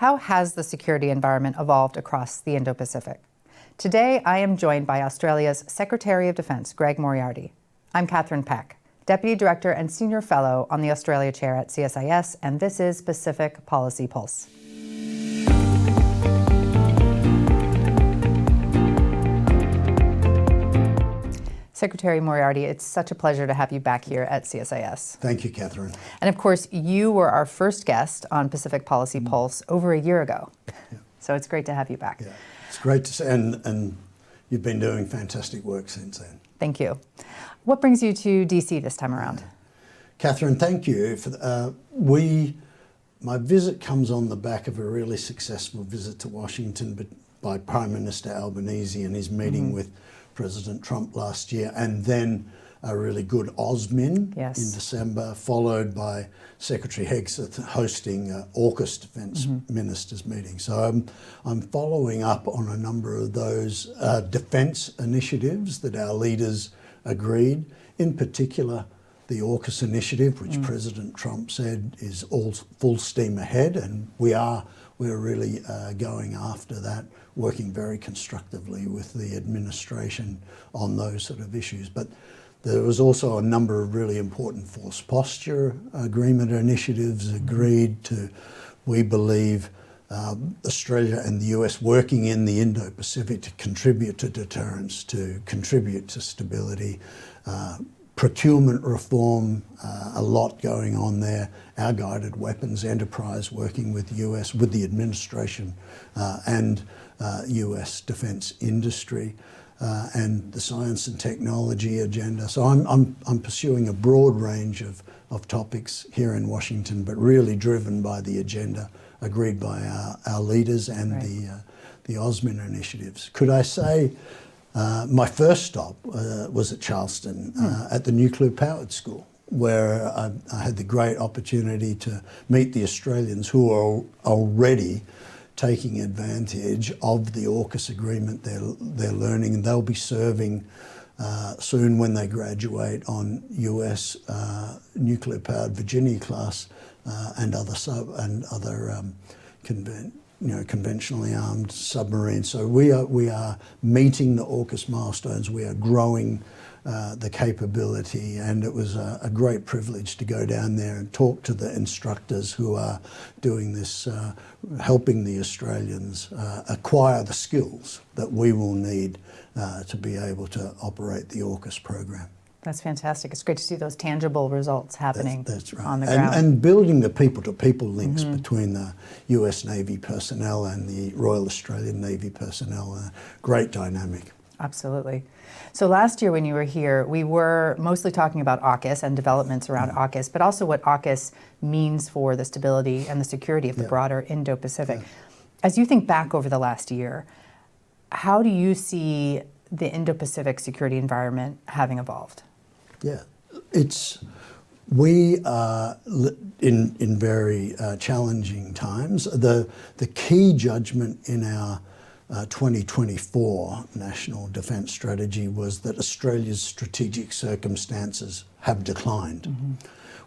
How has the security environment evolved across the Indo-Pacific? Today, I am joined by Australia's Secretary of Defence, Greg Moriarty. I'm Catherine Peck, Deputy Director and Senior Fellow on the Australia Chair at CSIS, and this is Pacific Policy Pulse. Secretary Moriarty, it's such a pleasure to have you back here at CSIS. Thank you, Catherine. And of course, you were our first guest on Pacific Policy Pulse over a year ago. Yeah. So it's great to have you back. Yeah, it's great to see, and you've been doing fantastic work since then. Thank you. What brings you to DC this time around? Catherine, thank you. My visit comes on the back of a really successful visit to Washington by Prime Minister Albanese and his meeting with President Trump last year, and then a really good OSMIN in December, followed by Secretary Hegseth hosting AUKUS Defence Ministers meeting. So I'm following up on a number of those defence initiatives that our leaders agreed, in particular the AUKUS initiative, which President Trump said is all full steam ahead, and we're really going after that, working very constructively with the administration on those sort of issues. But there was also a number of really important force posture agreement initiatives agreed to, we believe, Australia and the US working in the Indo-Pacific to contribute to deterrence, to contribute to stability, procurement reform, a lot going on there, our guided weapons enterprise working with the US, with the administration and US defence industry, and the science and technology agenda. So I'm pursuing a broad range of topics here in Washington, but really driven by the agenda agreed by our leaders and the OSMIN initiatives. Could I say my first stop was at Charleston at the Nuclear Powered School, where I had the great opportunity to meet the Australians who are already taking advantage of the AUKUS agreement. They're learning, and they'll be serving soon when they graduate on US nuclear powered Virginia class and other conventionally armed submarines. So we are meeting the AUKUS milestones. We are growing the capability, and it was a great privilege to go down there and talk to the instructors who are doing this, helping the Australians acquire the skills that we will need to be able to operate the AUKUS program. That's fantastic. It's great to see those tangible results happening that's right. on the ground. And building the people-to-people links between the US Navy personnel and the Royal Australian Navy personnel, great dynamic. Absolutely. So last year when you were here, we were mostly talking about AUKUS and developments around AUKUS, but also what AUKUS means for the stability and the security of the broader Indo-Pacific. As you think back over the last year, how do you see the Indo-Pacific security environment having evolved? Yeah, we are in very challenging times. The key judgment in our 2024 National Defence Strategy was that Australia's strategic circumstances have declined.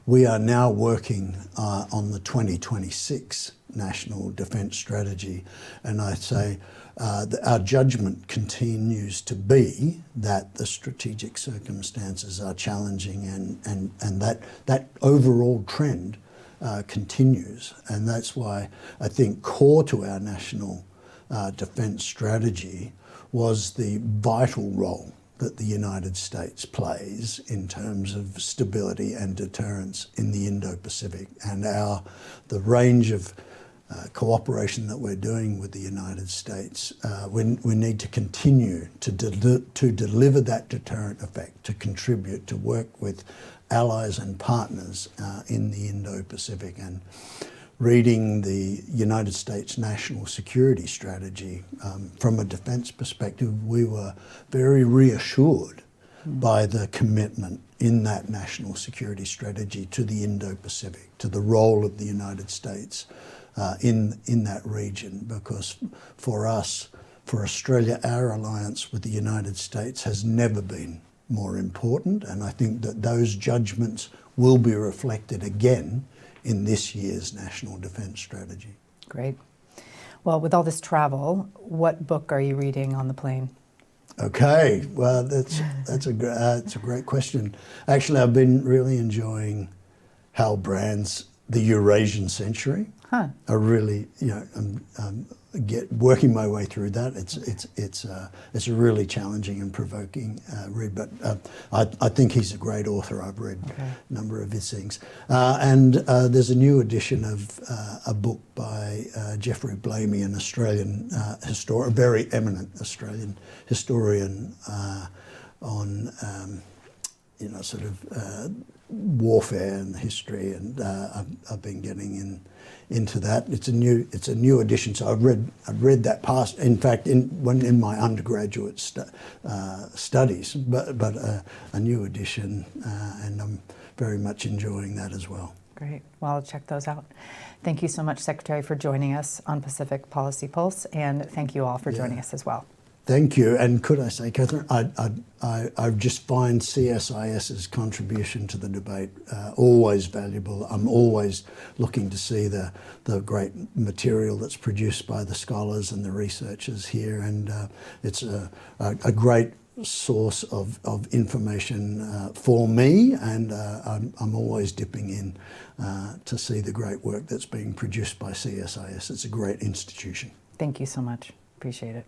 We are now working on the 2026 National Defence Strategy, and I'd say our judgment continues to be that the strategic circumstances are challenging, and that overall trend continues. And that's why I think core to our National Defence Strategy was the vital role that the United States plays in terms of stability and deterrence in the Indo-Pacific, and the range of cooperation that we're doing with the United States. We need to continue to deliver that deterrent effect, to contribute, to work with allies and partners in the Indo-Pacific. And reading the United States National Security Strategy from a defence perspective, we were very reassured by the commitment in that National Security Strategy to the Indo-Pacific, to the role of the United States in that region, because for us, for Australia, our alliance with the United States has never been more important, and I think that those judgments will be reflected again in this year's National Defence Strategy. Great. Well, with all this travel, what book are you reading on the plane? Okay, well, that's a great question. Actually, I've been really enjoying Hal Brand's The Eurasian Century. Huh. I really, working my way through that. It's a really challenging and provoking read, but I think he's a great author. I've read a number of his things, and there's a new edition of a book by Geoffrey Blamey, an Australian a very eminent Australian historian on sort of warfare and history, and I've been getting into that. It's a new edition, so I've read that past. In fact, in my undergraduate studies, but a new edition, and I'm very much enjoying that as well. Great. Well, I'll check those out. Thank you so much, Secretary, for joining us on Pacific Policy Pulse, and thank you all for joining us as well. Thank you. And could I say, Catherine, I just find CSIS's contribution to the debate always valuable. I'm always looking to see the great material that's produced by the scholars and the researchers here, and it's a great source of information for me, and I'm always dipping in to see the great work that's being produced by CSIS. It's a great institution. Thank you so much. Appreciate it.